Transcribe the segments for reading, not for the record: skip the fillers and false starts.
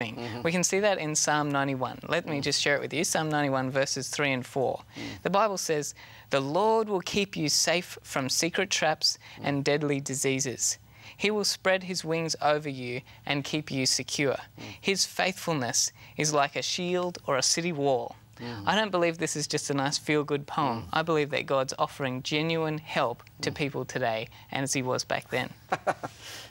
We can see that in Psalm 91. Let me just share it with you. Psalm 91 verses 3 and 4. The Bible says, "The Lord will keep you safe from secret traps and deadly diseases. He will spread his wings over you and keep you secure. His faithfulness is like a shield or a city wall." I don't believe this is just a nice feel-good poem. I believe that God's offering genuine help to people today, and as he was back then.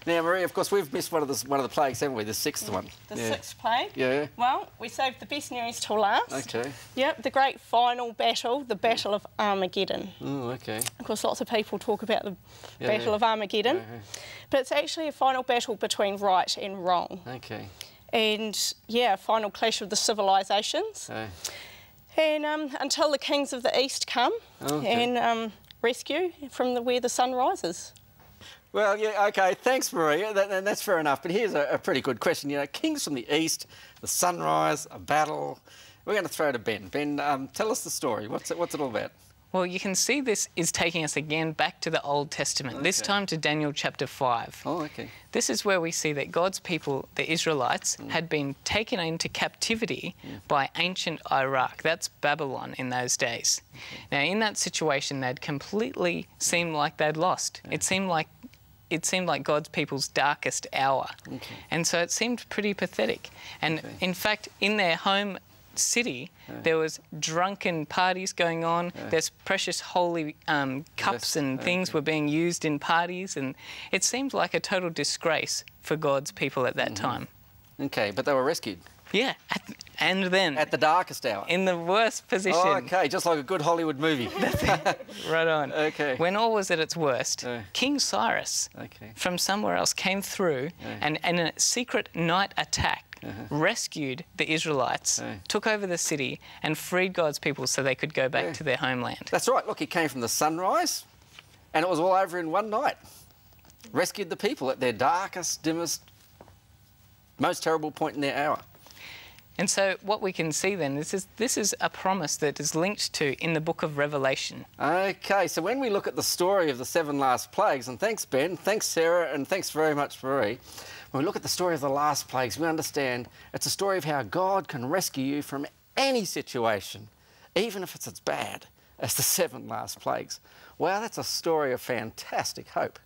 Now, Marie, of course, we've missed one of the plagues, haven't we? The sixth one. The sixth plague? Yeah. Well, we saved the best news till last. Okay. Yep, the great final battle, the Battle of Armageddon. Oh, okay. Of course, lots of people talk about the Battle of Armageddon, but it's actually a final battle between right and wrong. Okay. And, yeah, a final clash of the civilisations. And until the kings of the East come and rescue from where the sun rises. Well, yeah, OK, thanks, Maria. That's fair enough. But here's a pretty good question. You know, kings from the East, the sunrise, a battle. We're going to throw to Ben. Ben, tell us the story. What's it all about? Well, you can see this is taking us again back to the Old Testament, this time to Daniel chapter 5. Oh, OK. This is where we see that God's people, the Israelites, had been taken into captivity by ancient Iraq. That's Babylon in those days. Now, in that situation, they'd completely seemed like they'd lost. It seemed like God's people's darkest hour. And so it seemed pretty pathetic. And in fact, in their home city, there was drunken parties going on. There's precious holy cups and things were being used in parties, and it seemed like a total disgrace for God's people at that time. Okay, but they were rescued. Yeah, and then at the darkest hour, in the worst position. Oh, okay, just like a good Hollywood movie. Right on. Okay. When all was at its worst, King Cyrus from somewhere else came through and in a secret night attack rescued the Israelites, took over the city and freed God's people so they could go back to their homeland. That's right. Look, he came from the sunrise and it was all over in one night. Rescued the people at their darkest, dimmest, most terrible point in their hour. And so what we can see then, this is a promise that is linked to in the book of Revelation. OK, so when we look at the story of the 7 last plagues, and thanks Ben, thanks Sarah, and thanks very much Marie, when we look at the story of the last plagues, we understand it's a story of how God can rescue you from any situation, even if it's as bad as the 7 last plagues. Wow, that's a story of fantastic hope.